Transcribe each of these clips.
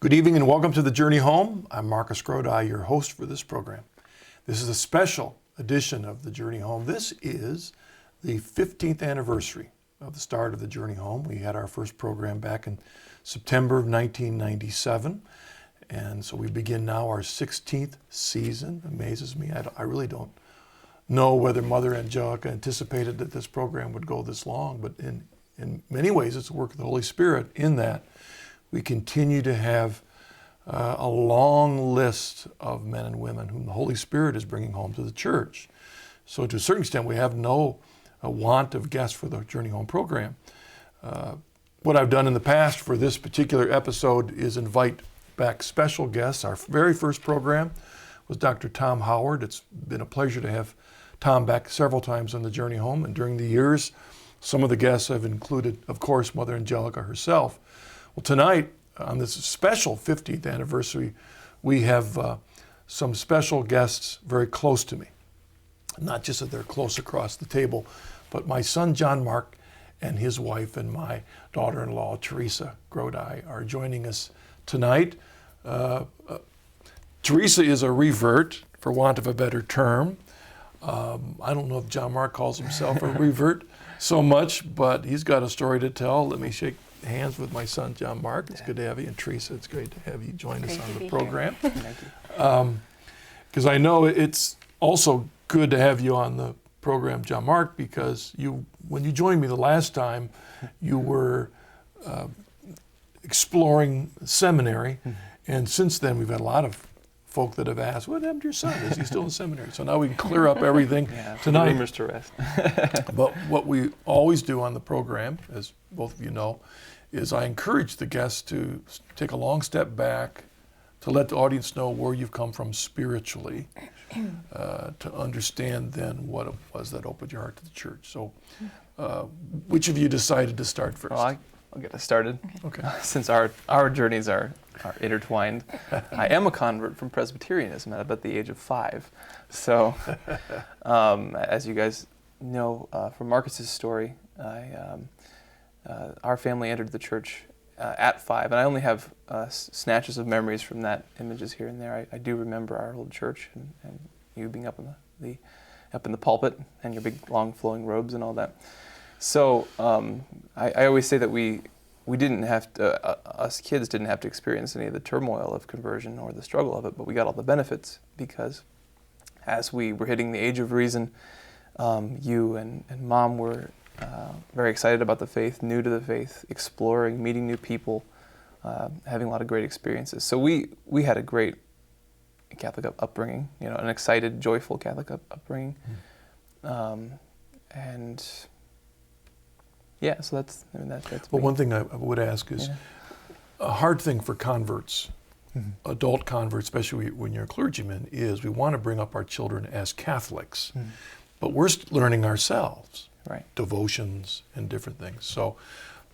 Good evening and welcome to the Journey Home. I'm Marcus Grodi, your host for this program. This is a special edition of the Journey Home. This is the 15th anniversary of the start of the Journey Home. We had our first program back in September of 1997, and so we begin now our 16th season. Amazes me. I really don't know whether Mother Angelica anticipated that this program would go this long, but in many ways it's the work of the Holy Spirit in that we continue to have a long list of men and women whom the Holy Spirit is bringing home to the church. So to a certain extent, we have no want of guests for the Journey Home program. What I've done in the past for this particular episode is invite back special guests. Our very first program was Dr. Tom Howard. It's been a pleasure to have Tom back several times on the Journey Home, and during the years, some of the guests have included, of course, Mother Angelica herself. Well, tonight, on this special 50th anniversary, we have some special guests very close to me. Not just that they're close across the table, but my son JonMarc and his wife and my daughter-in-law Teresa Grodi are joining us tonight. Teresa is a revert, for want of a better term. I don't know if JonMarc calls himself a revert so much, but he's got a story to tell. Let me shake hands with my son JonMarc. It's good to have you. And Teresa, it's great to have you join us on the program. Thank you. Because I know it's also good to have you on the program, JonMarc, because when you joined me the last time, you were exploring seminary, and since then we've had a lot of folk that have asked, what happened to your son? Is he still in seminary? So now we can clear up everything tonight. The rumors to rest. But what we always do on the program, as both of you know, is I encourage the guests to take a long step back, to let the audience know where you've come from spiritually, to understand then what it was that opened your heart to the church. So which of you decided to start first? Well, I'll get us started. Okay. Since our journeys are intertwined. I am a convert from Presbyterianism at about the age of 5. So, as you guys know from Marcus's story, our family entered the church at 5, and I only have snatches of memories from that, images here and there. I do remember our old church and you being up in the pulpit and your big long flowing robes and all that. So I always say that we didn't have to, us kids didn't have to experience any of the turmoil of conversion or the struggle of it, but we got all the benefits because as we were hitting the age of reason, you and Mom were very excited about the faith, new to the faith, exploring, meeting new people, having a lot of great experiences. So we had a great Catholic upbringing, an excited, joyful Catholic upbringing. And yeah, so that's well, one thing I would ask is a hard thing for converts, adult converts, especially when you're a clergyman, is we want to bring up our children as Catholics, but we're learning ourselves, right? Devotions and different things. So,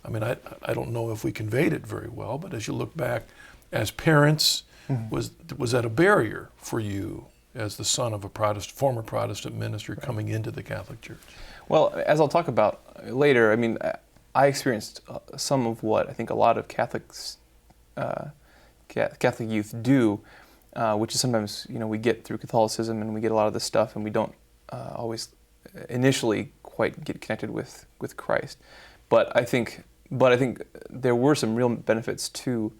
I mean, I don't know if we conveyed it very well, but as you look back, as parents, was that a barrier for you as the son of a former Protestant minister coming into the Catholic Church? Well, as I'll talk about later, I mean, I experienced some of what I think a lot of Catholic youth do, which is sometimes, we get through Catholicism and we get a lot of this stuff and we don't always initially quite get connected with Christ. But I think there were some real benefits to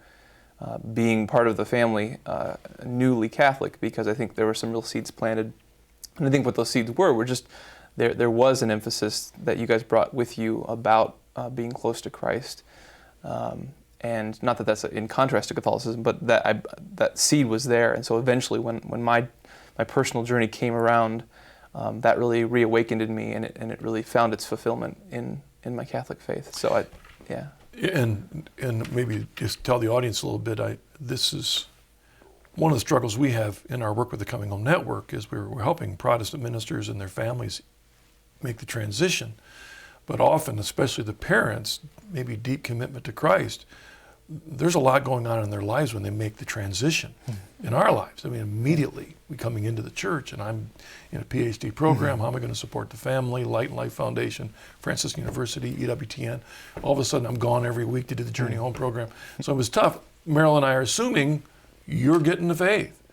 being part of the family, newly Catholic, because I think there were some real seeds planted. And I think what those seeds were just there was an emphasis that you guys brought with you about being close to Christ, and not that that's in contrast to Catholicism, but that seed was there. And so eventually, when my personal journey came around, that really reawakened in me, and it really found its fulfillment in my Catholic faith. So yeah. And maybe just tell the audience a little bit. This is one of the struggles we have in our work with the Coming Home Network is we're helping Protestant ministers and their families make the transition. But often, especially the parents, maybe deep commitment to Christ, there's a lot going on in their lives when they make the transition in our lives. I mean, immediately we coming into the church, and I'm in a PhD program. How am I going to support the family? Light and Life Foundation, Franciscan University, EWTN. All of a sudden, I'm gone every week to do the Journey Home program. So it was tough. Meryl and I are assuming you're getting the faith.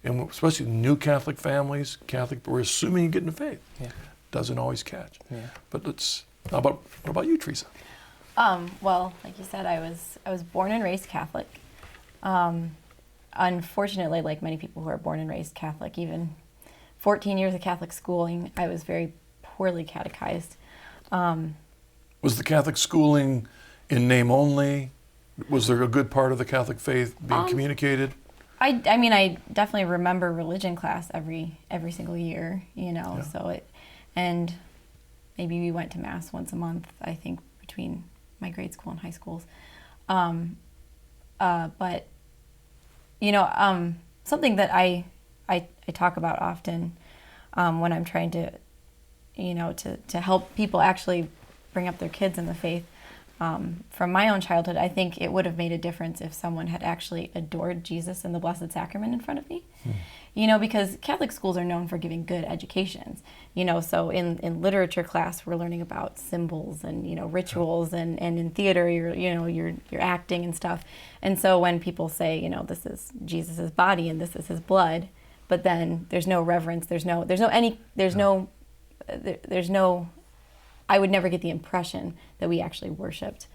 And especially new Catholic families, we're assuming you're getting the faith. Yeah. Doesn't always catch. Yeah. But what about you, Teresa? Well, like you said, I was born and raised Catholic. Unfortunately, like many people who are born and raised Catholic, even 14 years of Catholic schooling, I was very poorly catechized. Was the Catholic schooling in name only? Was there a good part of the Catholic faith being communicated? I mean, I definitely remember religion class every single year, Yeah. so and maybe we went to Mass once a month, I think, between my grade school and high schools. But, something that I talk about often when I'm trying to, to help people actually bring up their kids in the faith. From my own childhood, I think it would have made a difference if someone had actually adored Jesus and the Blessed Sacrament in front of me. Because Catholic schools are known for giving good educations. So in literature class, we're learning about symbols and, rituals, and in theater, you're acting and stuff. And so when people say, this is Jesus's body and this is his blood, but then there's no reverence, I would never get the impression that we actually worshipped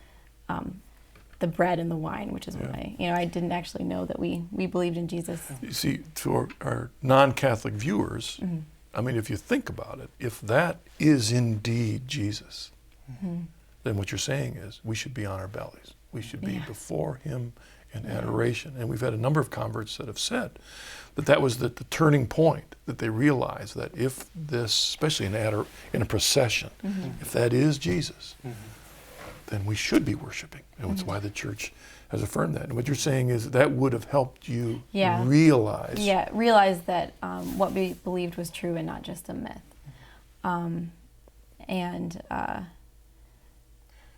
the bread and the wine, which is what I didn't actually know that we believed in Jesus. You see, to our non-Catholic viewers, I mean, if you think about it, if that is indeed Jesus, then what you're saying is we should be on our bellies. We should be before him in adoration. And we've had a number of converts that have said that was the turning point, that they realized that if this, especially in a procession, if that is Jesus, then we should be worshiping. And that's why the church has affirmed that. And what you're saying is that would have helped you realize. Yeah, realize that what we believed was true and not just a myth.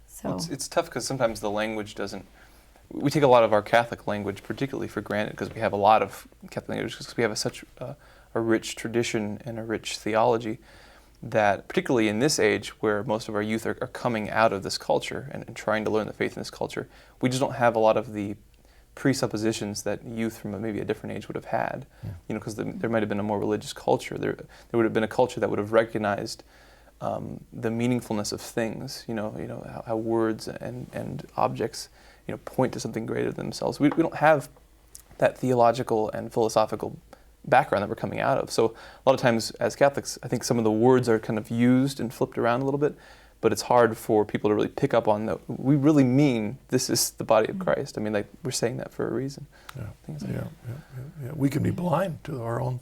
So it's tough because sometimes the language doesn't. We take a lot of our Catholic language particularly for granted because we have a lot of Catholic language because we have such a rich tradition and a rich theology that particularly in this age where most of our youth are coming out of this culture and trying to learn the faith in this culture, we just don't have a lot of the presuppositions that youth from maybe a different age would have had. Because there might have been a more religious culture. There would have been a culture that would have recognized the meaningfulness of things, how words and objects point to something greater than themselves. We don't have that theological and philosophical background that we're coming out of. So a lot of times as Catholics, I think some of the words are kind of used and flipped around a little bit, but it's hard for people to really pick up on that. We really mean this is the body of Christ. I mean, like we're saying that for a reason. Yeah. We can be blind to our own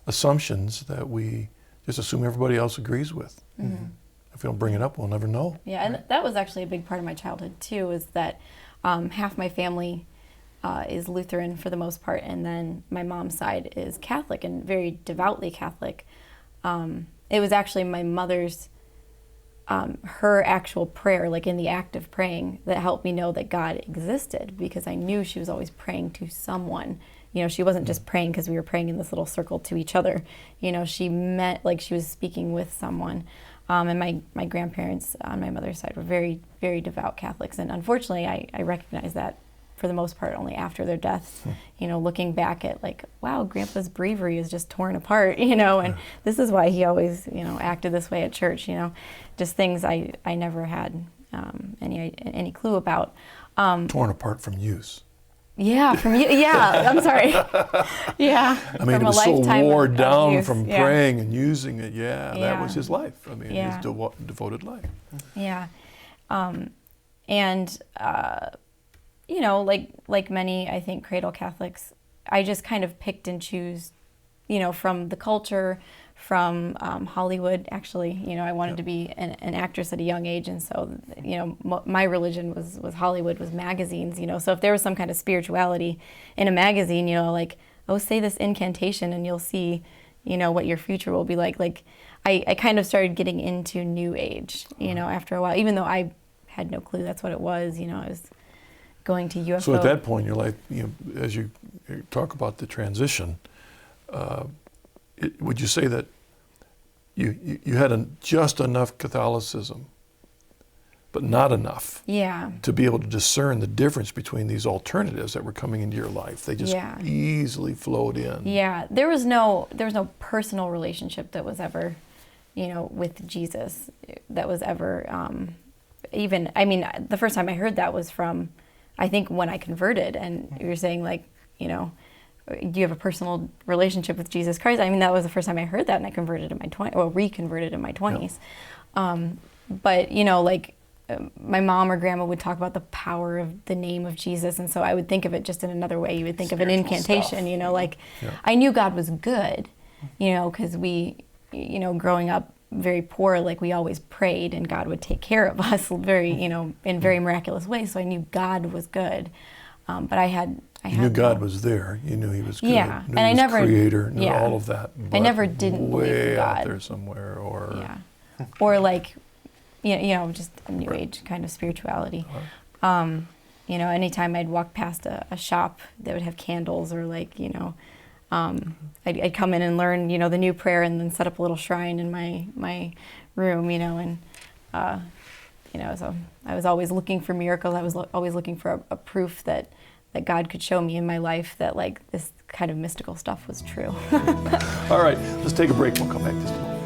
assumptions that we just assume everybody else agrees with. If we don't bring it up, we'll never know. Yeah, and that was actually a big part of my childhood too, is that half my family is Lutheran for the most part, and then my mom's side is Catholic and very devoutly Catholic. It was actually my mother's, her actual prayer, like in the act of praying, that helped me know that God existed, because I knew she was always praying to someone. She wasn't just praying because we were praying in this little circle to each other. She meant like she was speaking with someone. And my grandparents on my mother's side were very, very devout Catholics. And unfortunately, I recognized that for the most part only after their deaths, looking back at like, wow, Grandpa's breviary is just torn apart, and this is why he always, acted this way at church, just things I never had any clue about. Torn apart from use. Yeah, from you. Yeah, I'm sorry. Yeah. I mean, it was so wore down from praying and using it. Yeah, that was his life. I mean, his devoted life. Yeah. Like many, I think, cradle Catholics, I just kind of picked and choose, from the culture, from Hollywood, actually. I wanted to be an actress at a young age, and so, my religion was Hollywood, was magazines, So if there was some kind of spirituality in a magazine, like, oh, say this incantation and you'll see, what your future will be like. Like, I kind of started getting into New Age, after a while, even though I had no clue that's what it was, I was going to UFO. So at that point in your life, as you talk about the transition, would you say that you had just enough Catholicism, but not enough Yeah. to be able to discern the difference between these alternatives that were coming into your life. They just Yeah. easily flowed in. Yeah. There was no personal relationship that was ever, with Jesus, that was ever the first time I heard that was from, I think, when I converted, and you were saying, like, do you have a personal relationship with Jesus Christ? I mean, that was the first time I heard that, and I converted in my 20s, or reconverted in my 20s. Yeah. But, my mom or grandma would talk about the power of the name of Jesus, and so I would think of it just in another way. You would think of an incantation, I knew God was good, because we, growing up very poor, like, we always prayed and God would take care of us very, in very miraculous ways. So I knew God was good. But You knew God was there. You knew He was good. Yeah. Knew And He I was never, Creator. Knew all of that. I never didn't believe in way God. out there somewhere, or or like, just a New Age kind of spirituality. Anytime I'd walk past a shop that would have candles, or like, I'd come in and learn, the new prayer, and then set up a little shrine in my room, so I was always looking for miracles. I was always looking for a proof that God could show me in my life that, like, this kind of mystical stuff was true. All right, let's take a break. We'll come back just a moment.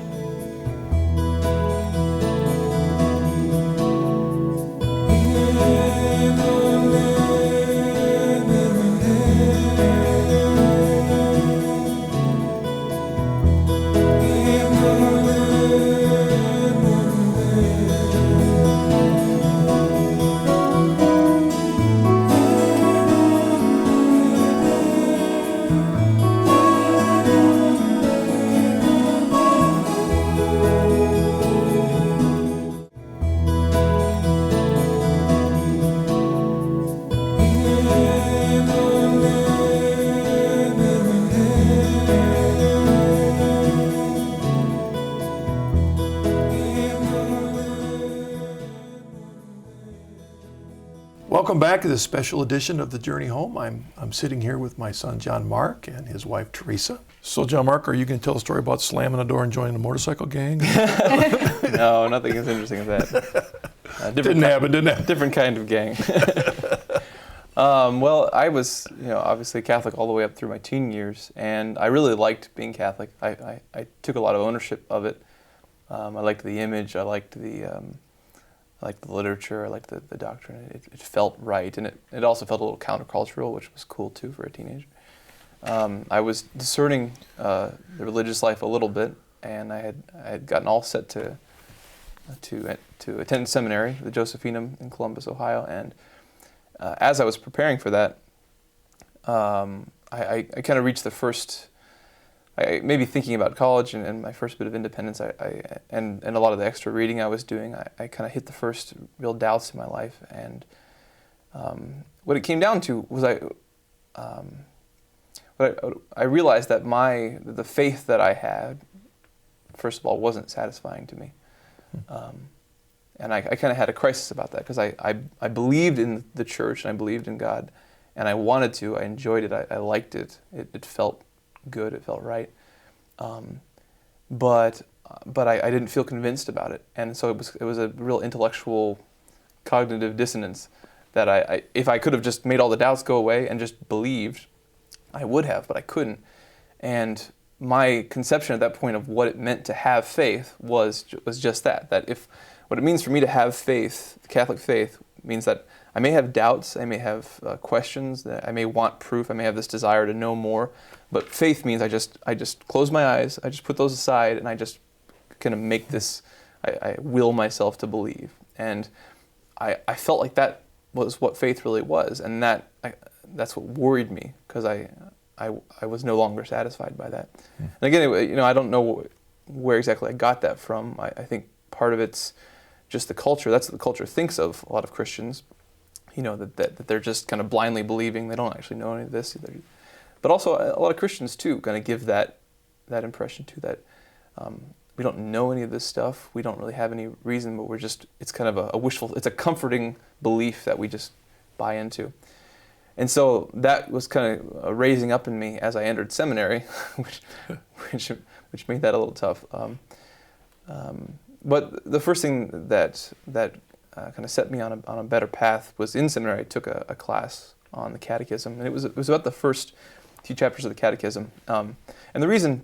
Welcome back to this special edition of The Journey Home. I'm sitting here with my son, JonMarc, and his wife, Teresa. So, JonMarc, are you going to tell a story about slamming a door and joining a motorcycle gang? No, nothing as interesting as that. Didn't happen. Different kind of gang. Well, I was, obviously Catholic all the way up through my teen years, and I really liked being Catholic. I took a lot of ownership of it. I liked the image. I liked the literature. I liked the doctrine. It felt right, and it also felt a little countercultural, which was cool too for a teenager. I was discerning the religious life a little bit, and I had gotten all set to attend seminary, the Josephinum in Columbus, Ohio, and as I was preparing for that, I kind of reached the first. Maybe thinking about college and my first bit of independence, and a lot of the extra reading I was doing, I kind of hit the first real doubts in my life, and what it came down to was I realized that the faith that I had, first of all, wasn't satisfying to me, and I kind of had a crisis about that, because I believed in the church and I believed in God, and I wanted to, I enjoyed it, I liked it, it felt good, it felt right, but I didn't feel convinced about it, and so it was a real intellectual, cognitive dissonance that I if I could have just made all the doubts go away and just believed, I would have, but I couldn't, and my conception at that point of what it meant to have faith was just that if what it means for me to have faith, Catholic faith, means that I may have doubts, I may have questions, that I may want proof, I may have this desire to know more, but faith means I just close my eyes, I just put those aside, and I just kind of make this, I will myself to believe. And I felt like that was what faith really was, and that's what worried me, because I was no longer satisfied by that. And again, I don't know where exactly I got that from. I think part of it's just the culture. That's what the culture thinks of a lot of Christians, that they're just kind of blindly believing. They don't actually know any of this. But also a lot of Christians too kind of give that impression too, that we don't know any of this stuff. We don't really have any reason, but it's kind of a wishful, it's a comforting belief that we just buy into. And so that was kind of raising up in me as I entered seminary, which made that a little tough. But the first thing that kind of set me on a better path was in seminary. I took a class on the catechism, and it was about the first few chapters of the catechism. And the reason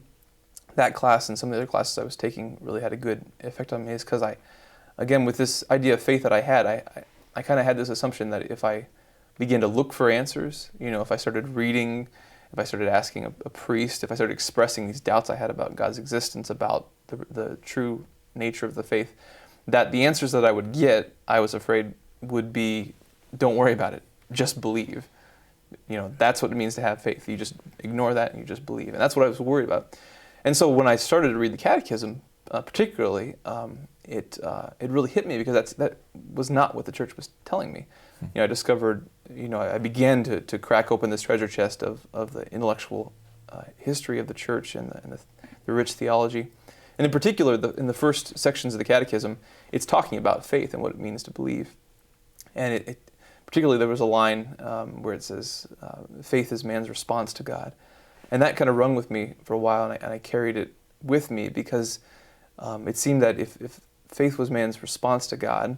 that class and some of the other classes I was taking really had a good effect on me is because again, with this idea of faith that I had, I kind of had this assumption that if I began to look for answers, if I started reading, if I started asking a priest, if I started expressing these doubts I had about God's existence, about the true nature of the faith, that the answers that I would get, I was afraid would be, don't worry about it, just believe. That's what it means to have faith. You just ignore that and you just believe. And that's what I was worried about. And so when I started to read the catechism, particularly, it really hit me because that was not what the church was telling me. I discovered, I began to crack open this treasure chest of the intellectual history of the church and the rich theology. And in particular, in the first sections of the catechism, it's talking about faith and what it means to believe. And particularly there was a line where it says, faith is man's response to God. And that kind of rung with me for a while, and I carried it with me because it seemed that if faith was man's response to God,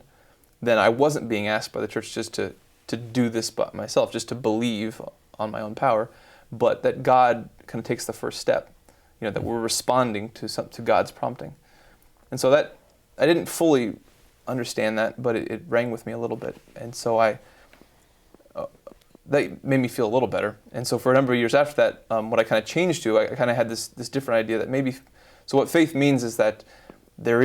then I wasn't being asked by the church just to do this by myself, just to believe on my own power, but that God kind of takes the first step, that we're responding to God's prompting. And so that, I didn't fully understand that, but it rang with me a little bit. And so that made me feel a little better. And so for a number of years after that, what I kind of changed to, I kind of had this different idea that maybe, so what faith means is that there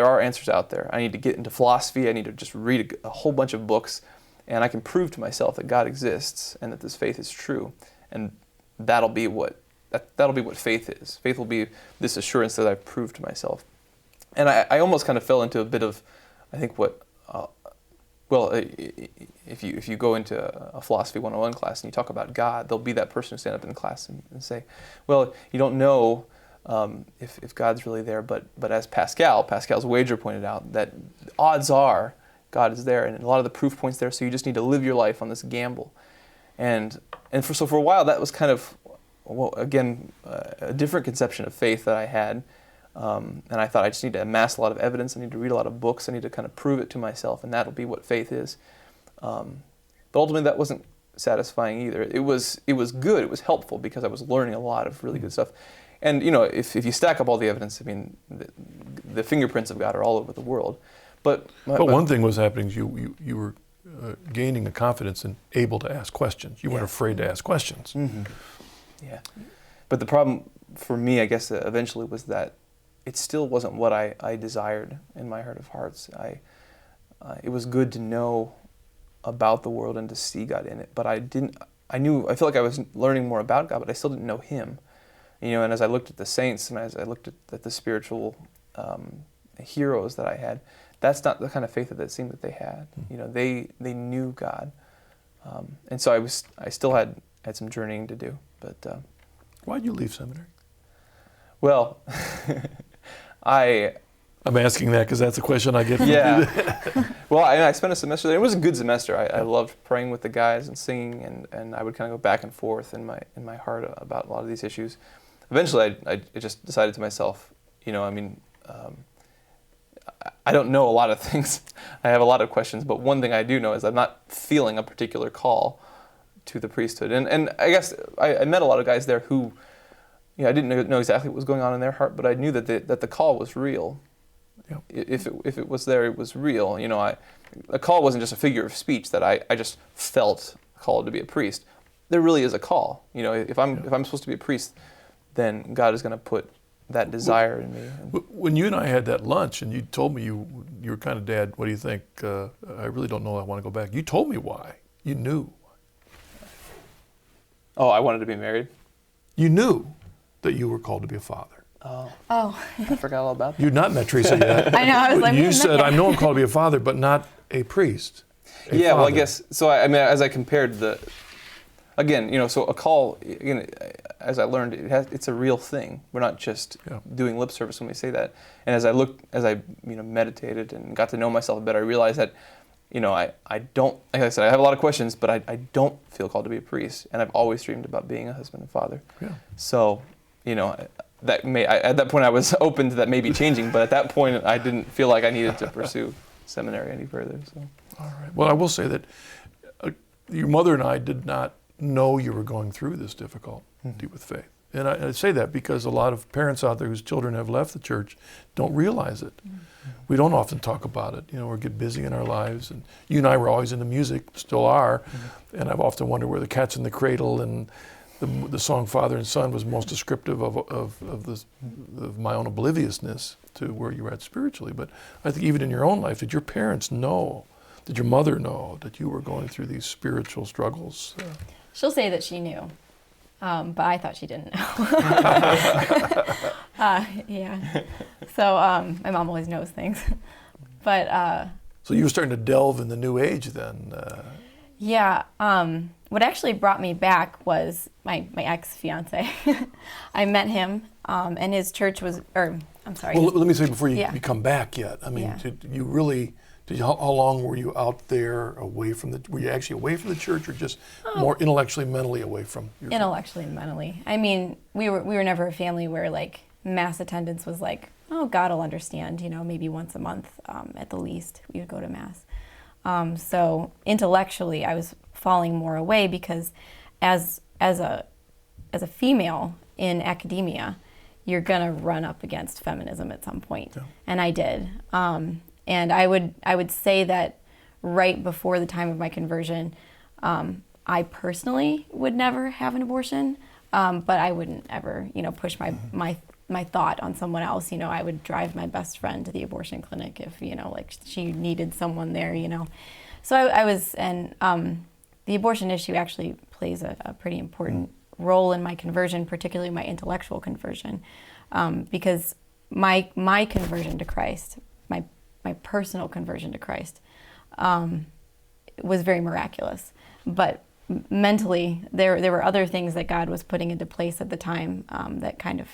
are answers out there. I need to get into philosophy. I need to just read a whole bunch of books, and I can prove to myself that God exists and that this faith is true. And that'll be what faith is. Faith will be this assurance that I've proved to myself. And I almost kind of fell into a bit of, I think if you go into a philosophy 101 class and you talk about God, there'll be that person who stand up in the class and say, well, you don't know if God's really there, but as Pascal's wager pointed out, that odds are God is there, and a lot of the proof points there, so you just need to live your life on this gamble. And for a while, that was kind of, a different conception of faith that I had. And I thought I just need to amass a lot of evidence, I need to read a lot of books, I need to kind of prove it to myself, and that'll be what faith is. But ultimately that wasn't satisfying either. It was good, it was helpful because I was learning a lot of really good stuff. And if you stack up all the evidence, I mean, the fingerprints of God are all over the world. But one thing was happening is you were gaining a confidence and able to ask questions. You weren't afraid to ask questions. Mm-hmm. Yeah. But the problem for me, I guess, eventually was that it still wasn't what I desired in my heart of hearts. It was good to know about the world and to see God in it, but I feel like I was learning more about God, but I still didn't know Him. And as I looked at the saints and as I looked at the spiritual heroes that I had, that's not the kind of faith that it seemed that they had. They knew God, and so I still had some journeying to do. But why'd you leave seminary? Well, I'm asking that because that's a question I get from people. Well, I spent a semester there. It was a good semester. I loved praying with the guys and singing, and I would kind of go back and forth in my heart about a lot of these issues. Eventually, I just decided to myself, I don't know a lot of things. I have a lot of questions, but one thing I do know is I'm not feeling a particular call to the priesthood. And I guess I met a lot of guys there who, I didn't know exactly what was going on in their heart, but I knew that the call was real. Yep. If it was there, it was real. A call wasn't just a figure of speech that I just felt called to be a priest. There really is a call. If I'm supposed to be a priest, then God is going to put that desire in me. When you and I had that lunch and you told me you were kind of, Dad, what do you think? I really don't know. I want to go back. You told me why. You knew. Oh, I wanted to be married? You knew that you were called to be a father. Oh. I forgot all about that. You'd not met Teresa yet. I know, I was like, you said, I know I'm called to be a father, but not a priest. Yeah, well, I guess, so as I compared so a call, again, as I learned, it's a real thing. We're not just doing lip service when we say that. And as I meditated and got to know myself better, I realized that, I don't, like I said, I have a lot of questions, but I don't feel called to be a priest. And I've always dreamed about being a husband and father. Yeah. So, at that point I was open to that maybe changing, but at that point I didn't feel like I needed to pursue seminary any further. So. All right. Well, I will say that your mother and I did not know you were going through this difficulty with faith. And I say that because a lot of parents out there whose children have left the church don't realize it. We don't often talk about it. We get busy in our lives. And you and I were always into music, still are. And I've often wondered where the Cat's in the Cradle and the song Father and Son was most descriptive of my own obliviousness to where you were at spiritually. But I think even in your own life, did your parents know, did your mother know that you were going through these spiritual struggles? She'll say that she knew, but I thought she didn't know. Yeah. So my mom always knows things. But so you were starting to delve in the New Age then? Yeah. What actually brought me back was my ex-fiance. I met him, and his church was, I'm sorry. Well, let me say before you come back yet. I mean, how long were you out there away from were you actually away from the church or just more intellectually, mentally away from your intellectually and mentally. I mean, we were never a family where like mass attendance was like, oh, God will understand, maybe once a month at the least we would go to mass. So intellectually, I was falling more away because as a female in academia, you're gonna run up against feminism at some point, and I did. And I would say that right before the time of my conversion, I personally would never have an abortion, but I wouldn't ever, push my thought on someone else. I would drive my best friend to the abortion clinic if, like she needed someone there, So I was, and the abortion issue actually plays a pretty important role in my conversion, particularly my intellectual conversion, because my conversion to Christ, my personal conversion to Christ, was very miraculous. But mentally, there were other things that God was putting into place at the time that kind of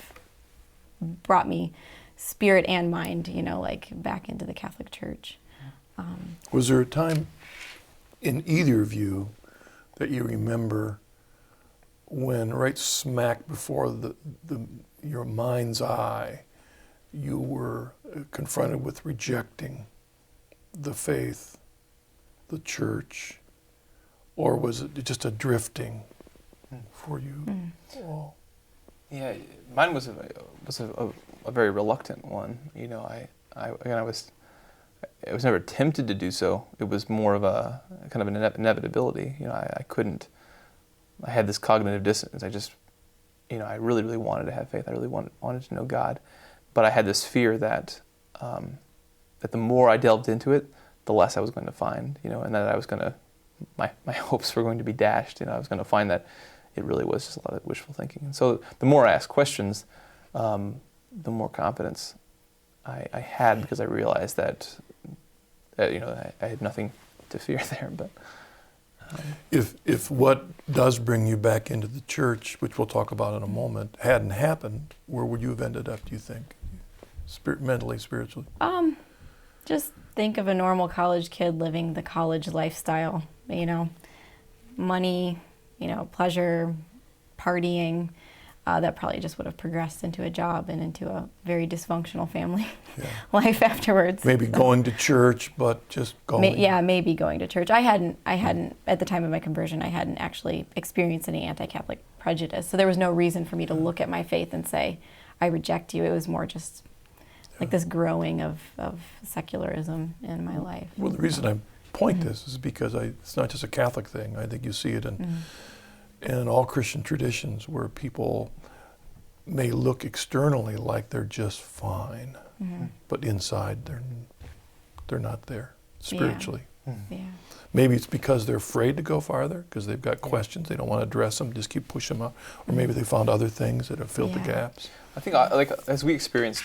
brought me spirit and mind, like back into the Catholic Church. Was there a time in either of you that you remember when right smack before your mind's eye, you were confronted with rejecting the faith, the church, or was it just a drifting for you? Oh. Yeah, mine was a very reluctant one. I was never tempted to do so. It was more of a kind of an inevitability. I couldn't. I had this cognitive dissonance. I just, I really, really wanted to have faith. I really wanted to know God, but I had this fear that that the more I delved into it, the less I was going to find. And that I was going to, my hopes were going to be dashed. I was going to find that it really was just a lot of wishful thinking. And so the more I asked questions, the more confidence I had, because I realized that I had nothing to fear there. But if what does bring you back into the church, which we'll talk about in a moment, hadn't happened, where would you have ended up, do you think? Mentally, spiritually? Just think of a normal college kid living the college lifestyle, money, pleasure, partying. That probably just would have progressed into a job and into a very dysfunctional family life afterwards. Maybe going to church, but just going. Maybe going to church. I hadn't at the time of my conversion, I hadn't actually experienced any anti-Catholic prejudice. So there was no reason for me to look at my faith and say, I reject you. It was more just like this growing of secularism in my life. Well, the reason I point this is because it's not just a Catholic thing. I think you see it in all Christian traditions where people may look externally like they're just fine, but inside they're not there spiritually. Yeah. Maybe it's because they're afraid to go farther because they've got questions, they don't want to address them, just keep pushing them out, or maybe they found other things that have filled the gaps. I think, as we experienced,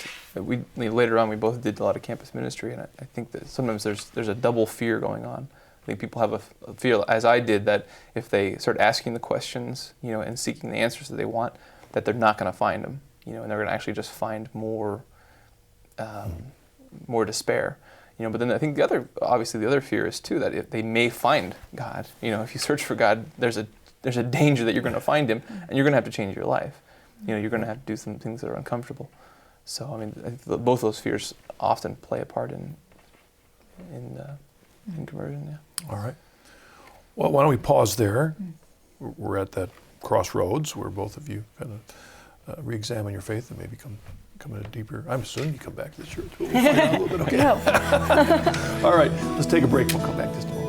later on we both did a lot of campus ministry, and I think that sometimes there's a double fear going on. I think people have a fear, as I did, that if they start asking the questions, and seeking the answers that they want, that they're not going to find them, and they're going to actually just find more despair. But then I think the other fear is too that if they may find God. If you search for God, there's a danger that you're going to find Him, and you're going to have to change your life. You're going to have to do some things that are uncomfortable. So I think both those fears often play a part in in conversion. Yeah. All right. Well, why don't we pause there? We're at that crossroads where both of you kind of re-examine your faith and maybe come in a deeper. I'm assuming you come back to the church. But we'll find out a little bit. Okay. All right. Let's take a break. We'll come back just a moment.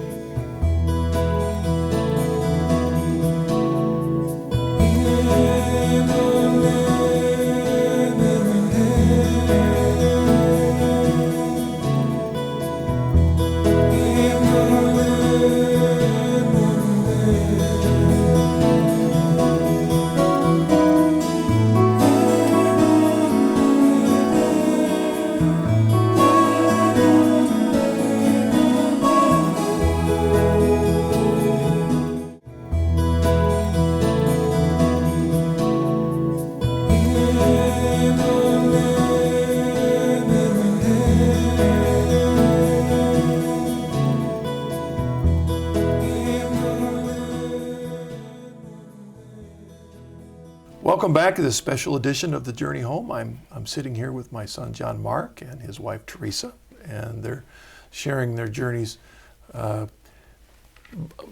Welcome back to this special edition of The Journey Home. I'm sitting here with my son JonMarc and his wife Teresa, and they're sharing their journeys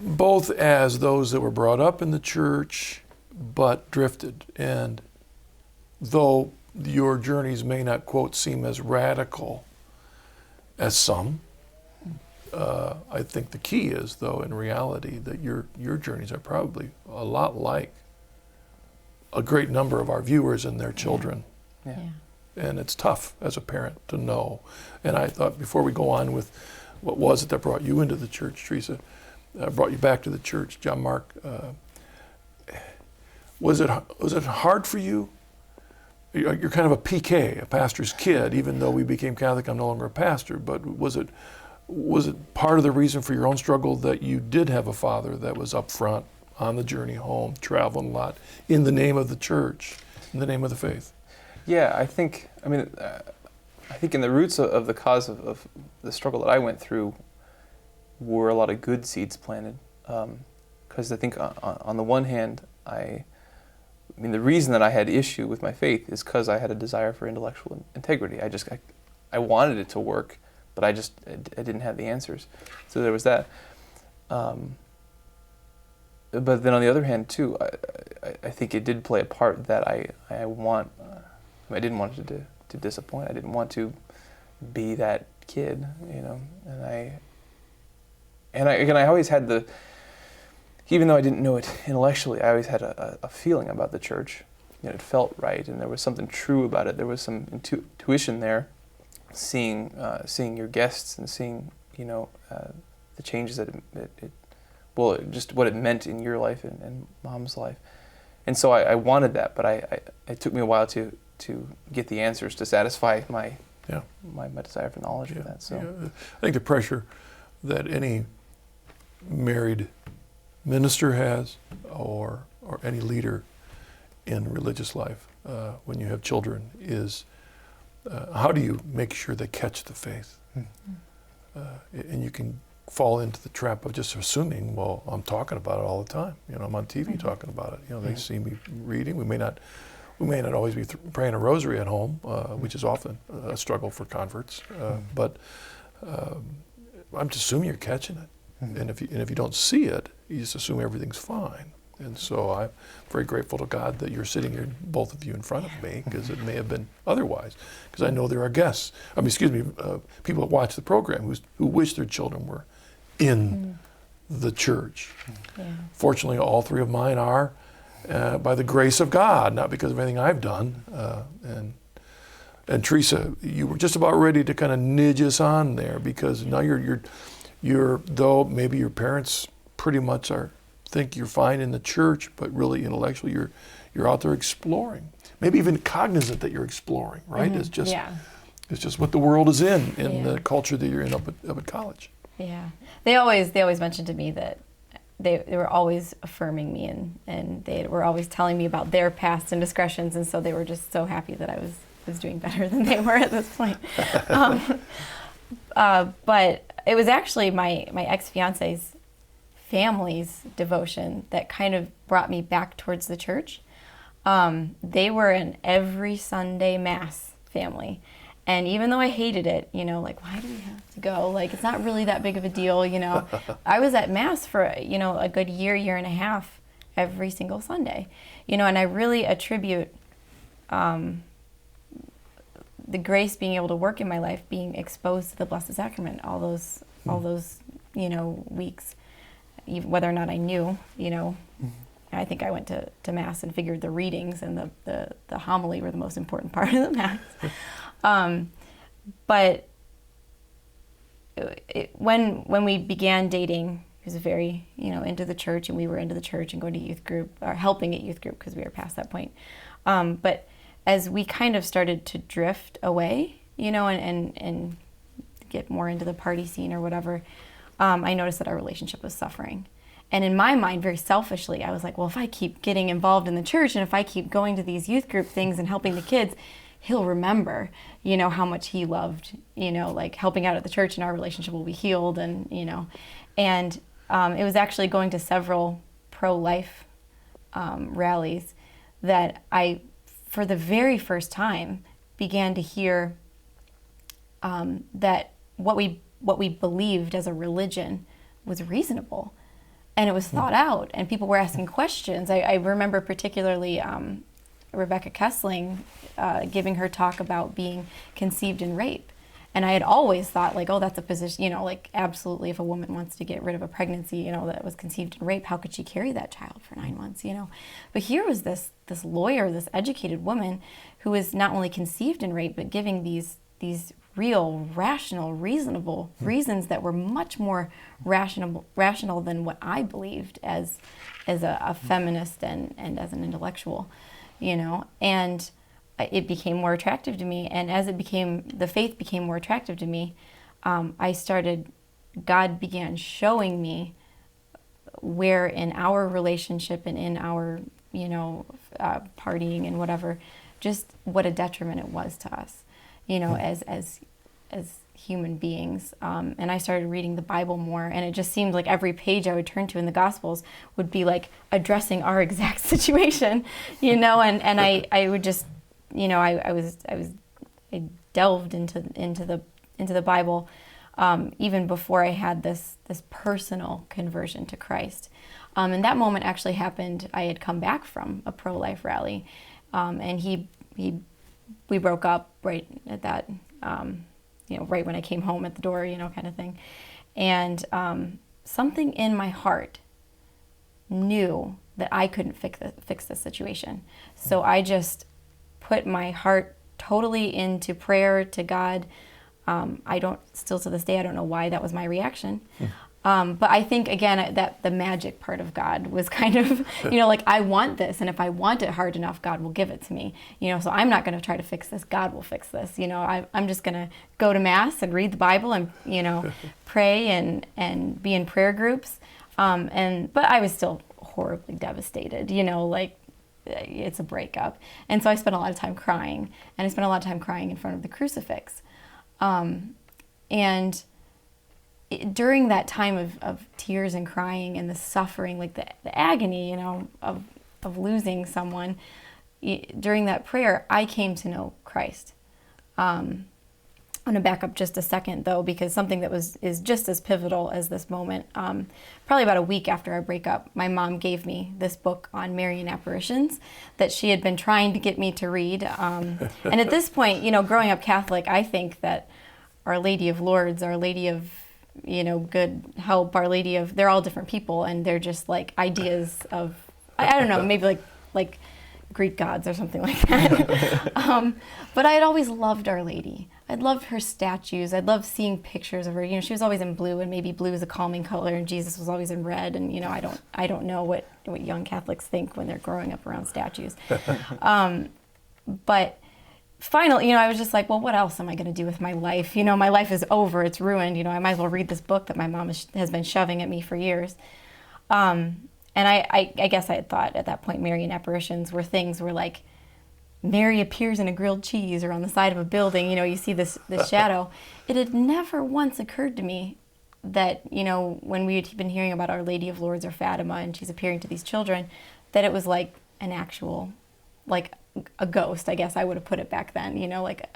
both as those that were brought up in the church but drifted. And though your journeys may not, quote, seem as radical as some, I think the key is, though, in reality, that your journeys are probably a lot like a great number of our viewers and their children. Yeah. And it's tough as a parent to know. And I thought before we go on with what was it that brought you into the church, Teresa, brought you back to the church, JonMarc, was it hard for you? You're kind of a PK, a pastor's kid, even though we became Catholic. I'm no longer a pastor, but was it part of the reason for your own struggle that you did have a father that was up front on the journey home, traveling a lot, in the name of the church, in the name of the faith? Yeah, I think in the roots of the cause of the struggle that I went through were a lot of good seeds planted. Because I think on the one hand, I mean, the reason that I had issue with my faith is because I had a desire for intellectual integrity. I wanted it to work, but I didn't have the answers. So there was that. But then on the other hand, too, I think it did play a part that I didn't want it to disappoint. I didn't want to be that kid, you know. And I always had even though I didn't know it intellectually, I always had a feeling about the church. You know, it felt right, and there was something true about it. There was some intuition there, seeing your guests and seeing, you know, the changes that just what it meant in your life and Mom's life. And so I wanted that, but it took me a while to get the answers to satisfy my desire for knowledge of that. So I think the pressure that any married minister has, or any leader in religious life, when you have children, is how do you make sure they catch the faith? And you can fall into the trap of just assuming, well, I'm talking about it all the time. You know, I'm on TV talking about it. You know, they see me reading. We may not always be praying a rosary at home, which is often a struggle for converts. But I'm just assuming you're catching it. And if you don't see it, you just assume everything's fine. And so I'm very grateful to God that you're sitting here, both of you, in front of me, because it may have been otherwise. Because I know there are guests, people that watch the program who wish their children were in the church. Yeah. Fortunately, all three of mine are, by the grace of God, not because of anything I've done. And Teresa, you were just about ready to kind of nudge us on there, because now you're though maybe your parents pretty much think you're fine in the church, but really intellectually you're out there exploring. Maybe even cognizant that you're exploring, right? It's just what the world is in the culture that you're in up at college. Yeah. They always mentioned to me that they were always affirming me, and they were always telling me about their past indiscretions, and so they were just so happy that I was doing better than they were at this point. But it was actually my ex-fiance's family's devotion that kind of brought me back towards the church. They were an every Sunday Mass family, And even though I hated it, like, why do we have to go? Like, it's not really that big of a deal, I was at Mass for, a good year and a half every single Sunday, and I really attribute the grace being able to work in my life, being exposed to the Blessed Sacrament, all those weeks, even whether or not I knew, I think I went to Mass and figured the readings and the homily were the most important part of the Mass. But when we began dating, he was very, into the church, and we were into the church and going to youth group, or helping at youth group because we were past that point. But as we kind of started to drift away, and get more into the party scene or whatever, I noticed that our relationship was suffering. And in my mind, very selfishly, I was like, well, if I keep getting involved in the church and if I keep going to these youth group things and helping the kids, he'll remember, how much he loved, like helping out at the church, and our relationship will be healed. And, and it was actually going to several pro-life rallies that I, for the very first time, began to hear that what we believed as a religion was reasonable, and it was thought out, and people were asking questions. I remember particularly Rebecca Kessling giving her talk about being conceived in rape. And I had always thought, like, oh, that's a position, like, absolutely, if a woman wants to get rid of a pregnancy, that was conceived in rape, how could she carry that child for 9 months, But here was this lawyer, this educated woman, who was not only conceived in rape, but giving these real, rational, reasonable reasons that were much more rational than what I believed as a feminist and as an intellectual, and it became more attractive to me. And as the faith became more attractive to me, God began showing me where in our relationship and in our, partying and whatever, just what a detriment it was to us, as human beings. And I started reading the Bible more, and it just seemed like every page I would turn to in the Gospels would be like addressing our exact situation, and I would just, I delved into the Bible even before I had this personal conversion to Christ. And that moment actually happened. I had come back from a pro-life rally, and we broke up right at that, right when I came home at the door, kind of thing. And something in my heart knew that I couldn't fix the situation. So I just put my heart totally into prayer to God. Still to this day, I don't know why that was my reaction. But I think, again, that the magic part of God was kind of, like, I want this, and if I want it hard enough, God will give it to me. So I'm not going to try to fix this. God will fix this. I'm just going to go to Mass and read the Bible and, pray and be in prayer groups. But I was still horribly devastated, like, it's a breakup. And so I spent a lot of time crying, and I spent a lot of time crying in front of the crucifix. And during that time of tears and crying and the suffering, like the agony, of losing someone, during that prayer, I came to know Christ. I'm going to back up just a second, though, because something that is just as pivotal as this moment. Probably about a week after our breakup, my mom gave me this book on Marian apparitions that she had been trying to get me to read. And at this point, growing up Catholic, I think that Our Lady of Lourdes, Our Lady of, Good Help, Our Lady of, they're all different people, and they're just like ideas of, I don't know, maybe like Greek gods or something like that. But I had always loved Our Lady. I'd loved her statues. I'd loved seeing pictures of her. She was always in blue, and maybe blue is a calming color, and Jesus was always in red. And I don't know what young Catholics think when they're growing up around statues. But finally, I was just like, well, what else am I going to do with my life? My life is over. It's ruined. I might as well read this book that my mom has been shoving at me for years. And I guess I had thought at that point Marian apparitions were things where, like, Mary appears in a grilled cheese or on the side of a building, you see this shadow. It had never once occurred to me that, when we had been hearing about Our Lady of Lourdes or Fatima and she's appearing to these children, that it was like an actual, like a ghost, I guess I would have put it back then, like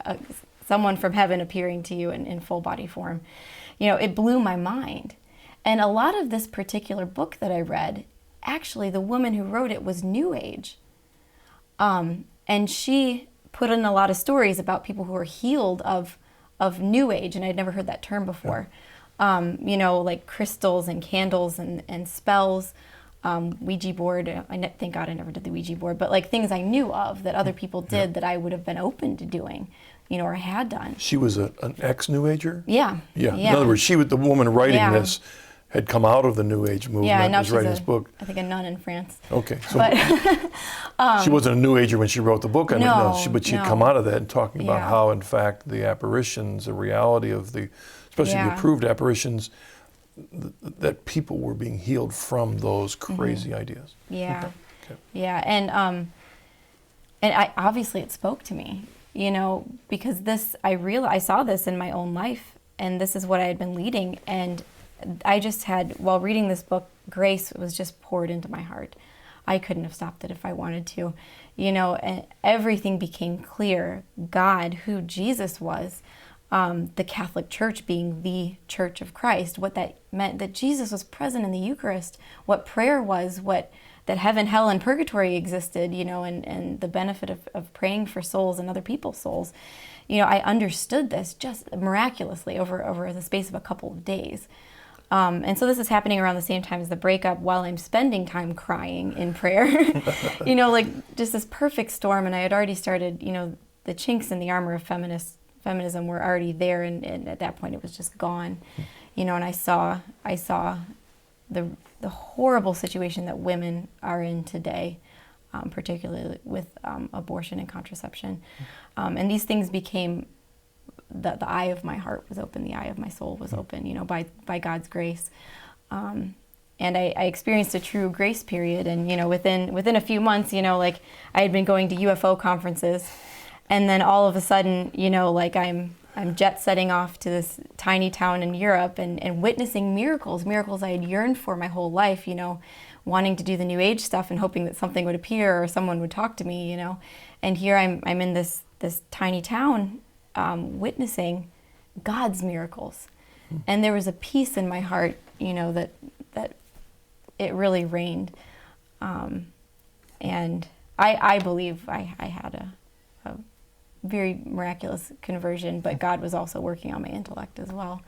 someone from heaven appearing to you in full body form. It blew my mind. And a lot of this particular book that I read, actually, the woman who wrote it was New Age. And she put in a lot of stories about people who were healed of New Age, and I'd never heard that term before. Like crystals and candles and spells, Ouija board. Thank God I never did the Ouija board, but like things I knew of that other people did that I would have been open to doing, or had done. She was an ex-New Ager? Yeah. Yeah. In other words, she was the woman writing Yeah. this had come out of the New Age movement Yeah, and and now was she's writing this book. I think a nun in France. Okay. So But she wasn't a New Ager when she wrote the book, but she'd no. come out of that and talking about Yeah. how, in fact, the apparitions, the reality of especially the Yeah. approved apparitions, that people were being healed from those crazy ideas. Yeah. Okay. Yeah, and I obviously it spoke to me, because I saw this in my own life, and this is what I had been leading, and I just had, while reading this book, grace was just poured into my heart. I couldn't have stopped it if I wanted to, and everything became clear. God, who Jesus was, the Catholic Church being the Church of Christ, what that meant, that Jesus was present in the Eucharist, what prayer was, that heaven, hell, and purgatory existed, and the benefit of praying for souls and other people's souls. I understood this just miraculously over the space of a couple of days. And so this is happening around the same time as the breakup, while I'm spending time crying in prayer, like just this perfect storm. And I had already started, the chinks in the armor of feminism were already there, and at that point it was just gone, and I saw the horrible situation that women are in today, particularly with abortion and contraception, and these things became the eye of my heart was open, the eye of my soul was open, by God's grace, and I experienced a true grace period, and within a few months, like I had been going to UFO conferences. And then all of a sudden, like I'm jet setting off to this tiny town in Europe and witnessing miracles I had yearned for my whole life, wanting to do the New Age stuff and hoping that something would appear or someone would talk to me, And here I'm in this tiny town witnessing God's miracles. And there was a peace in my heart, that it really reigned. And I believe I had a very miraculous conversion, but God was also working on my intellect as well,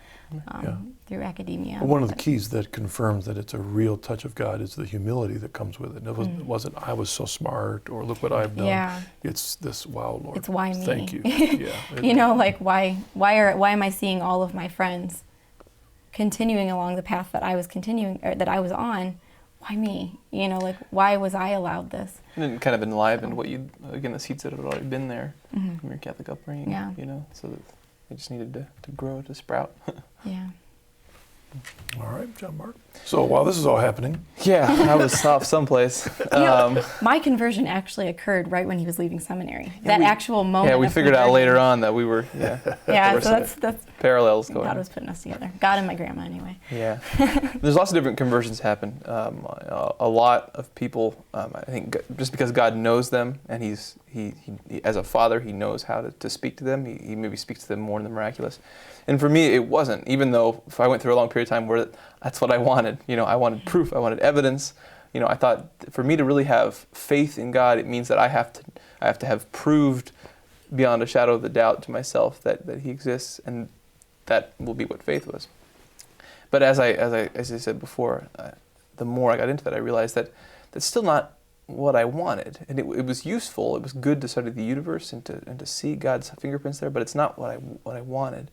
through academia. Well, one of the keys that confirms that it's a real touch of God is the humility that comes with it. It wasn't I was so smart, or look what I've done. Yeah. It's this, wow, Lord. It's why me? Thank you. Yeah. Like why am I seeing all of my friends continuing along the path that I was that I was on? Why me? Like why was I allowed this? And it kind of enlivened the seeds that had already been there from your Catholic upbringing. Yeah. So that they just needed to grow, to sprout. Yeah. All right, JonMarc. So while this is all happening, Yeah, I was off someplace. My conversion actually occurred right when he was leaving seminary. That actual moment. Yeah, we of figured out conversion. later on that we were. Yeah. Yeah, there so were that's parallels going. God was putting us together. God and my grandma, anyway. Yeah, there's lots of different conversions happen. A lot of people, I think, just because God knows them, and he as a father, he knows how to speak to them. He maybe speaks to them more in the miraculous. And for me, it wasn't. Even though if I went through a long period of time where that's what I wanted. I wanted proof. I wanted evidence. I thought for me to really have faith in God, it means that I have to have proved beyond a shadow of the doubt to myself that He exists, and that will be what faith was. But as I said before, the more I got into that, I realized that that's still not what I wanted. And it was useful. It was good to study the universe and to see God's fingerprints there. But it's not what I wanted.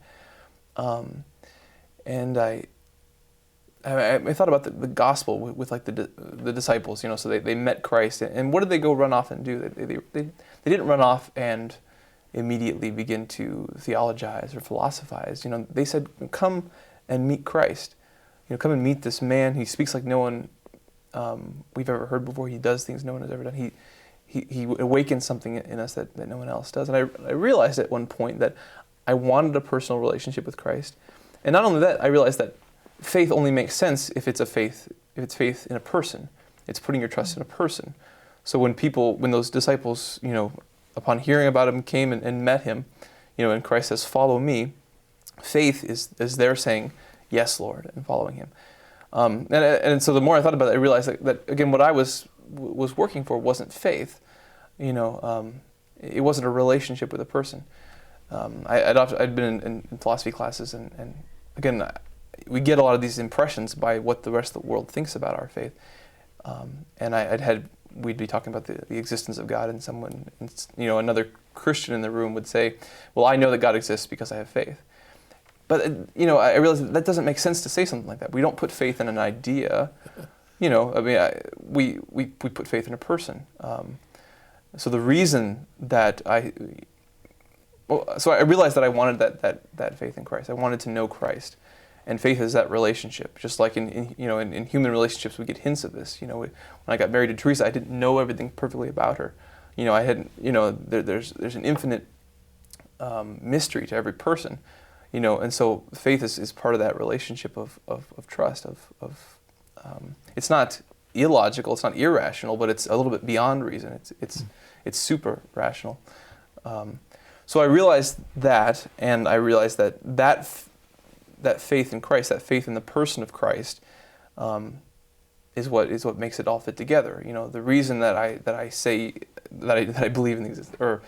And I thought about the gospel with like the disciples. So they met Christ, and what did they go run off and do? They didn't run off and immediately begin to theologize or philosophize. They said, "Come and meet Christ. Come and meet this man. He speaks like no one we've ever heard before. He does things no one has ever done. He awakens something in us that no one else does." And I realized at one point that I wanted a personal relationship with Christ, and not only that, I realized that faith only makes sense if it's faith in a person. It's putting your trust in a person. So when those disciples, upon hearing about him, came and met him, and Christ says, "Follow me," faith is their saying, "Yes, Lord," and following Him. And so the more I thought about it, I realized that again, what I was working for wasn't faith. It wasn't a relationship with a person. I'd been in philosophy classes, and again, we get a lot of these impressions by what the rest of the world thinks about our faith. And we'd be talking about the existence of God, and someone, another Christian in the room would say, "Well, I know that God exists because I have faith." But I realized that doesn't make sense to say something like that. We don't put faith in an idea. We put faith in a person. So the reason that I realized that I wanted that faith in Christ. I wanted to know Christ, and faith is that relationship. Just like in human relationships, we get hints of this. When I got married to Teresa, I didn't know everything perfectly about her. I hadn't. There's an infinite mystery to every person. And so faith is part of that relationship of trust. It's not illogical, it's not irrational, but it's a little bit beyond reason. It's super rational. So I realized that, and I realized that faith in Christ, that faith in the person of Christ, is what makes it all fit together. The reason that I say that I believe in existence, or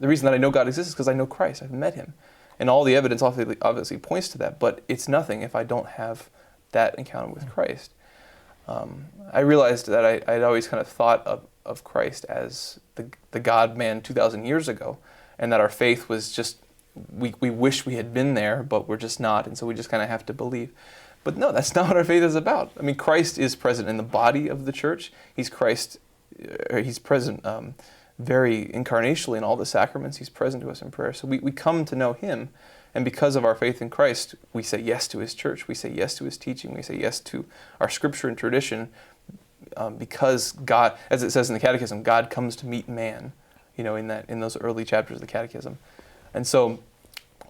the reason that I know God exists, is because I know Christ. I've met Him. And all the evidence obviously points to that, but it's nothing if I don't have that encounter with Christ. I realized that I'd always kind of thought of Christ as the God-man 2,000 years ago, and that our faith was just, we wish we had been there, but we're just not, and so we just kind of have to believe. But no, that's not what our faith is about. I mean, Christ is present in the body of the church. He's present very incarnationally in all the sacraments. He's present to us in prayer. So we come to know Him, and because of our faith in Christ, we say yes to His church, we say yes to His teaching, we say yes to our scripture and tradition, because God, as it says in the catechism, God comes to meet man, in those early chapters of the catechism. And so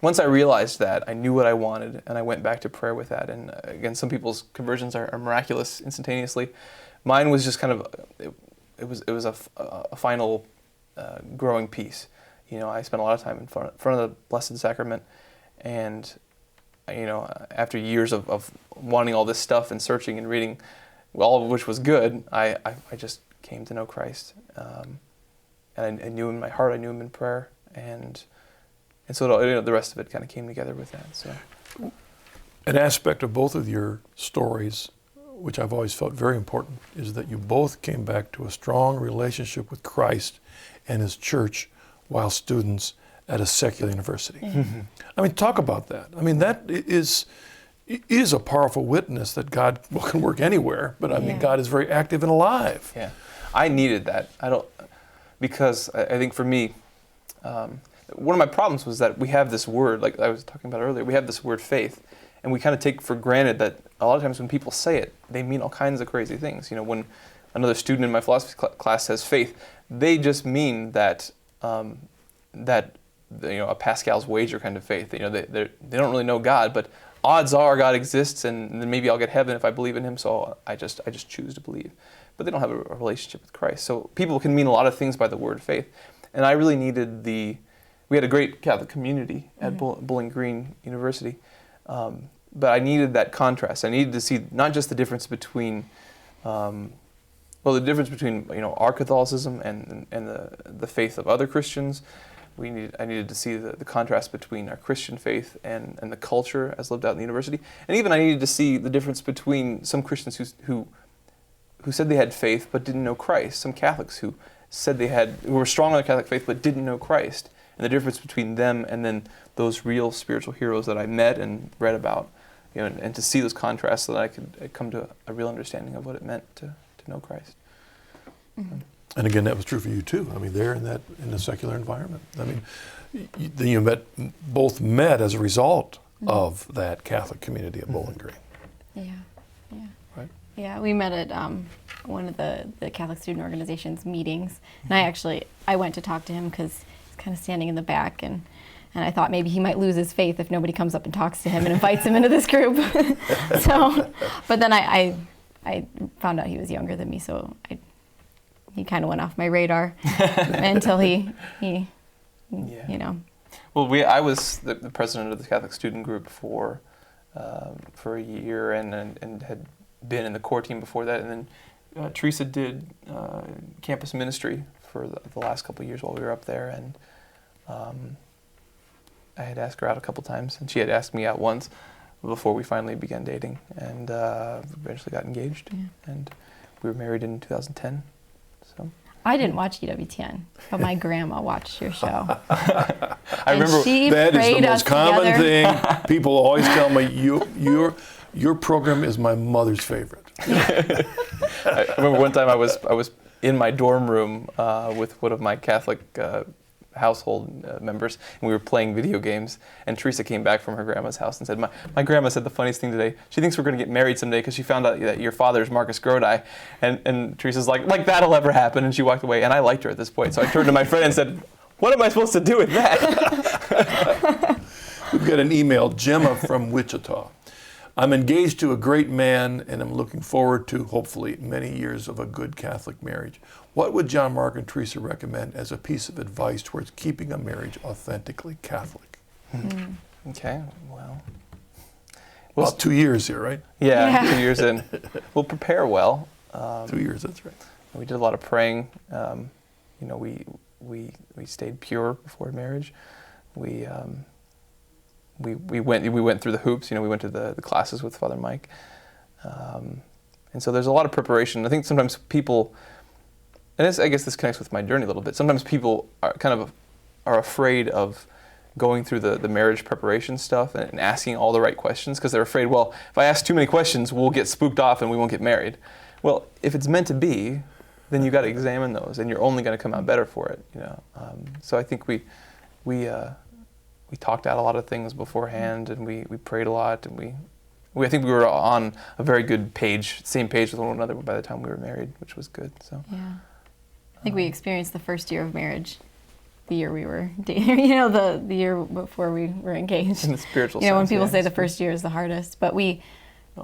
once I realized that, I knew what I wanted, and I went back to prayer with that. And again, some people's conversions are miraculous instantaneously. Mine was just kind of, it was a final growing piece. I spent a lot of time in front of the Blessed Sacrament, and after years of wanting all this stuff and searching and reading, all of which was good, I just came to know Christ, and I knew Him in my heart. I knew Him in prayer, and so the rest of it kind of came together with that. So, an aspect of both of your stories, which I've always felt very important, is that you both came back to a strong relationship with Christ and His church while students at a secular university. Mm-hmm. I mean, talk about that. I mean, that is a powerful witness that God can work anywhere, but I mean, God is very active and alive. Yeah, I needed that. Because I think for me, one of my problems was that we have this word, like I was talking about earlier, we have this word faith, and we kind of take for granted that a lot of times when people say it, they mean all kinds of crazy things. When another student in my philosophy class says faith, they just mean that a Pascal's wager kind of faith. They don't really know God, but odds are God exists, and then maybe I'll get heaven if I believe in Him. So I just choose to believe. But they don't have a relationship with Christ. So people can mean a lot of things by the word faith, and I really needed we had a great Catholic community at Bowling Green University, but I needed that contrast. I needed to see not just the difference between the difference between our Catholicism and the faith of other Christians. I needed to see the contrast between our Christian faith and the culture as lived out in the university, and even I needed to see the difference between some Christians who said they had faith but didn't know Christ, some Catholics who were strong on the Catholic faith but didn't know Christ, and the difference between them and then those real spiritual heroes that I met and read about, and to see those contrasts so that I could come to a real understanding of what it meant to know Christ. Mm-hmm. And again, that was true for you too. I mean, there in the secular environment. I mean, you both met as a result of that Catholic community at Bowling Green. Yeah. Right? Yeah, we met at one of the Catholic student organization's meetings, and I went to talk to him because he's kind of standing in the back, and I thought maybe he might lose his faith if nobody comes up and talks to him and invites him into this group. But then I found out he was younger than me, so he kind of went off my radar until he Well, I was the president of the Catholic student group for a year, and had been in the core team before that, and then Teresa did campus ministry for the last couple of years while we were up there, and I had asked her out a couple times, and she had asked me out once before we finally began dating, and eventually got engaged, and we were married in 2010. So. I didn't watch EWTN, but my grandma watched your show. I remember that is the most common thing. People always tell me, your program is my mother's favorite. I remember one time I was in my dorm room with one of my Catholic household members, and we were playing video games, and Teresa came back from her grandma's house and said, my grandma said the funniest thing today. She thinks we're going to get married someday because she found out that your father is Marcus Grodi. And Teresa's like that'll ever happen, and she walked away, and I liked her at this point. So I turned to my friend and said, what am I supposed to do with that? We've got an email, Gemma from Wichita. I'm engaged to a great man, and I'm looking forward to, hopefully, many years of a good Catholic marriage. What would JonMarc and Teresa recommend as a piece of advice towards keeping a marriage authentically Catholic? Okay, well, About 2 years here, right? Yeah, 2 years in. We'll prepare well. 2 years, that's right. We did a lot of praying. We stayed pure before marriage. We went through the hoops. We went to the classes with Father Mike, and so there's a lot of preparation. I think sometimes people, and I guess this connects with my journey a little bit. Sometimes people are afraid of going through the marriage preparation stuff and asking all the right questions because they're afraid, well, if I ask too many questions, we'll get spooked off and we won't get married. Well, if it's meant to be, then you got to examine those, and you're only going to come out better for it. So I think we talked out a lot of things beforehand, and we prayed a lot, and I think we were on a very good same page with one another by the time we were married, which was good. So yeah, I think we experienced the first year of marriage, the year we were dating. The year before we were engaged. In the spiritual sense. When people say the first year is the hardest, but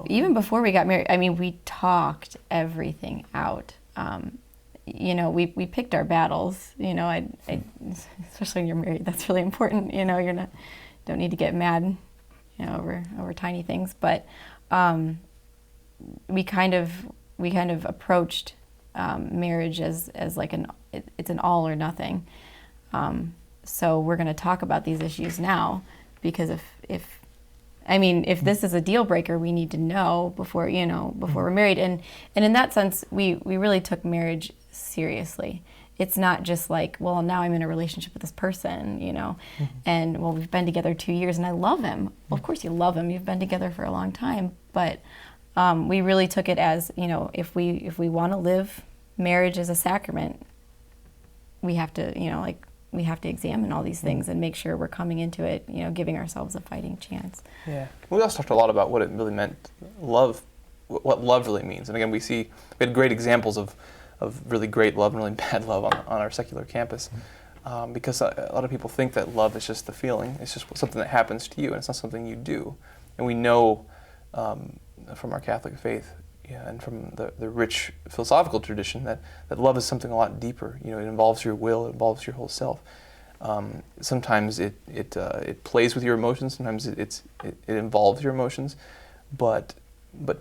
even before we got married, we talked everything out. We picked our battles. Especially when you're married, that's really important. Don't need to get mad, over tiny things. But we kind of approached marriage as like it's an all or nothing. So we're going to talk about these issues now, because if this is a deal breaker, we need to know before we're married. And in that sense, we really took marriage seriously. It's not just like, well, now I'm in a relationship with this person, and well, we've been together 2 years and I love him. Well, of course you love him. You've been together for a long time. But we really took it as, if we want to live marriage as a sacrament, we have to, we have to examine all these things and make sure we're coming into it, giving ourselves a fighting chance. Yeah. We also talked a lot about what it really meant, love, what love really means. And again, we had great examples of really great love and really bad love on our secular campus, because a lot of people think that love is just the feeling. It's just something that happens to you, and it's not something you do. And we know from our Catholic faith, and from the rich philosophical tradition that love is something a lot deeper. It involves your will, it involves your whole self. Sometimes it plays with your emotions. Sometimes it involves your emotions, but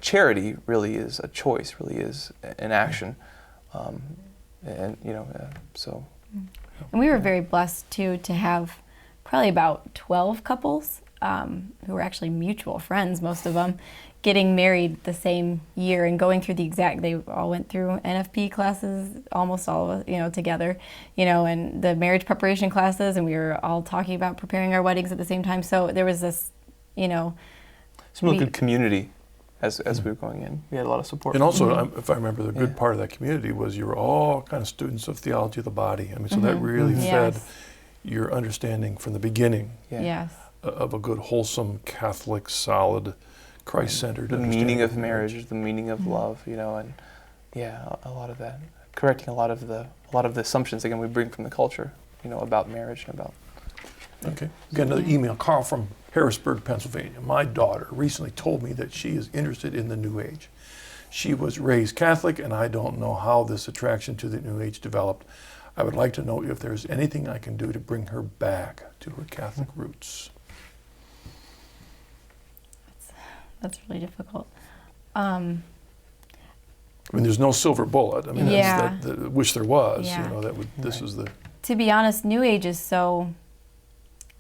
charity really is a choice, really is an action. So. And we were very blessed too to have probably about 12 couples who were actually mutual friends, most of them, getting married the same year and going through they all went through NFP classes, almost all of us, together, and the marriage preparation classes, and we were all talking about preparing our weddings at the same time. So there was this, some really good community as we were going in. We had a lot of support. And also, if I remember, the good part of that community was you were all kind of students of theology of the body. So that really fed your understanding from the beginning of a good, wholesome, Catholic, solid, Christ-centered the meaning of marriage, the meaning of love, and a lot of that, correcting a lot of the assumptions again we bring from the culture, about marriage and about. Okay. We got another email. Carl from Harrisburg, Pennsylvania. My daughter recently told me that she is interested in the New Age. She was raised Catholic, and I don't know how this attraction to the New Age developed. I would like to know if there's anything I can do to bring her back to her Catholic roots. That's really difficult. I mean, there's no silver bullet. I mean, Yeah. wish there was. Yeah. You know, this was the. To be honest, New Age is so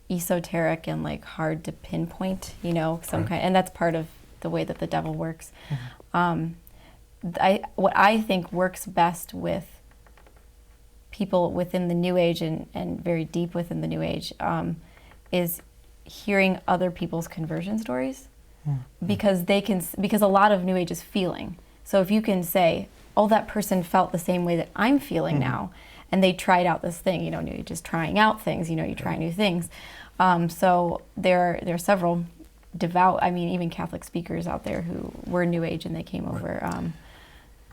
esoteric and like hard to pinpoint, you know, and that's part of the way that the devil works. What I think works best with people within the New Age and very deep within the New Age is hearing other people's conversion stories, because a lot of New Age is feeling. So if you can say, oh, that person felt the same way that I'm feeling now, and they tried out this thing, you know, New Age is trying out things, you know, you try new things. So there are several devout, I mean, even Catholic speakers out there who were New Age and they came over.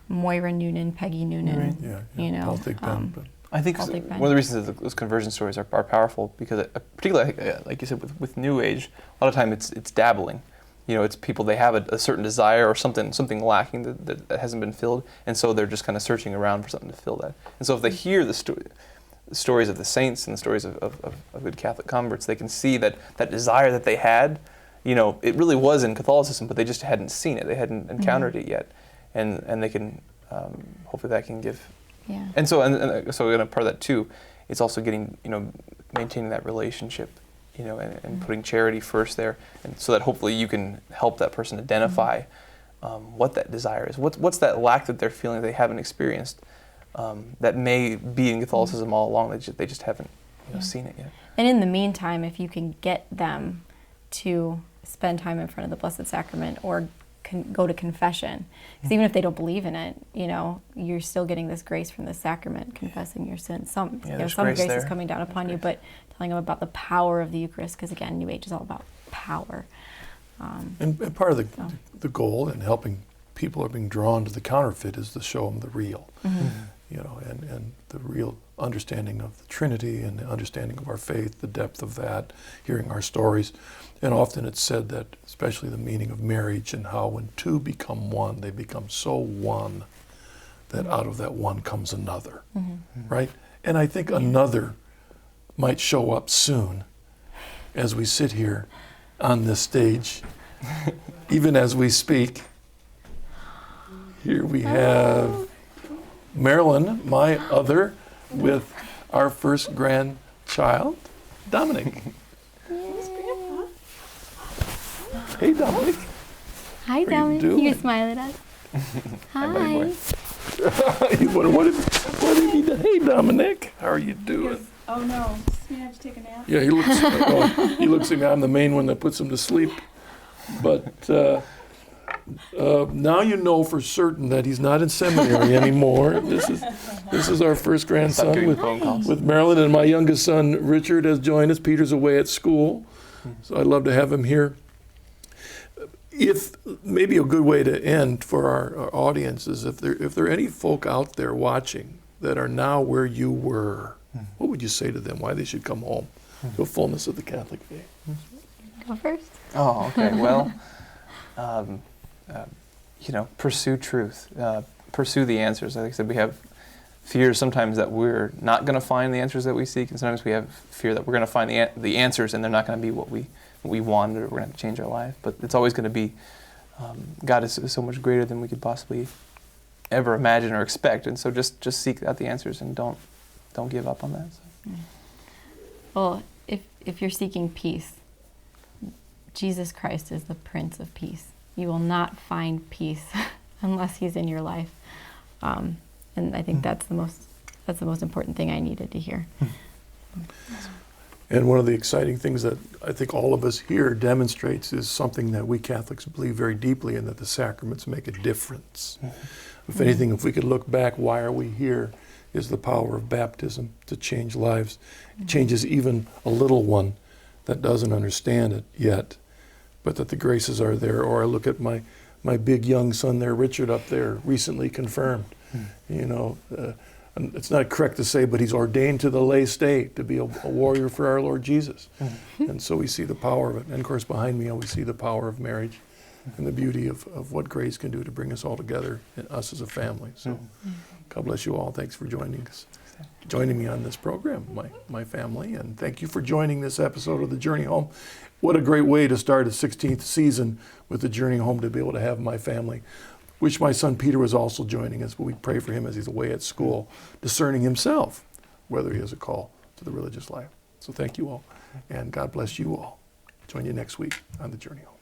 Moira Noonan, Peggy Noonan, you know. I'll take that, but. I think one of the reasons that those conversion stories are powerful, because particularly, like you said, with New Age, a lot of time it's dabbling. You know, it's people, they have a certain desire or something lacking that hasn't been filled, and so they're just kind of searching around for something to fill that. And so if they hear the stories of the saints and the stories of good Catholic converts, they can see that desire that they had, you know, it really was in Catholicism, but they just hadn't seen it, they hadn't encountered it yet, and they can hopefully that can give. Yeah. And so a part of that too, it's also getting, you know, maintaining that relationship, you know, and putting charity first there, and so that hopefully you can help that person identify what that desire is. What's that lack that they're feeling they haven't experienced, that may be in Catholicism all along, they just haven't, you know, seen it yet. And in the meantime, if you can get them to spend time in front of the Blessed Sacrament or go to confession, because even if they don't believe in it, you know, you're still getting this grace from the sacrament, confessing your sins. Some grace is coming down upon you, but telling them about the power of the Eucharist, because again, New Age is all about power. And part of the goal in helping people are being drawn to the counterfeit is to show them the real, you know, and the real understanding of the Trinity and the understanding of our faith, the depth of that, hearing our stories. And often it's said that, especially the meaning of marriage and how when two become one, they become so one that out of that one comes another, right? And I think another might show up soon as we sit here on this stage, even as we speak. Here we have Marilyn, my other, with our first grandchild, Dominic. Hey, Dominic. Hi, Dominic. You smile at us. Hi. What did he do? Hey, Dominic. How are you doing? Oh no, you have to take a nap? Yeah, he looks at me. I'm the main one that puts him to sleep. But now you know for certain that he's not in seminary anymore. This is our first grandson with Marilyn, and my youngest son Richard has joined us. Peter's away at school, so I'd love to have him here. If maybe a good way to end for our audience is if there are any folk out there watching that are now where you were, what would you say to them? Why they should come home to a fullness of the Catholic faith? Go first. Oh, okay. Well, you know, pursue truth, pursue the answers. Like I said, we have fears sometimes that we're not going to find the answers that we seek, and sometimes we have fear that we're going to find the answers and they're not going to be what we wanted, or we're going to have to change our life. But it's always going to be, God is so much greater than we could possibly ever imagine or expect, and so just seek out the answers and don't give up on that. So. Well, if you're seeking peace, Jesus Christ is the Prince of Peace. You will not find peace unless He's in your life, and I think that's the most important thing I needed to hear. And one of the exciting things that I think all of us here demonstrates is something that we Catholics believe very deeply in, that the sacraments make a difference. If anything, if we could look back, why are we here, is the power of baptism to change lives. It changes even a little one that doesn't understand it yet, but that the graces are there. Or I look at my big young son there, Richard, up there, recently confirmed. You know, it's not correct to say, but he's ordained to the lay state to be a warrior for our Lord Jesus. And so we see the power of it. And of course, behind me, we see the power of marriage and the beauty of what grace can do to bring us all together, and us as a family. So God bless you all. Thanks for joining us. joining me on this program, my family. And thank you for joining this episode of The Journey Home. What a great way to start a 16th season with The Journey Home, to be able to have my family. Wish my son Peter was also joining us, but we pray for him as he's away at school, discerning himself whether he has a call to the religious life. So thank you all, and God bless you all. Join you next week on The Journey Home.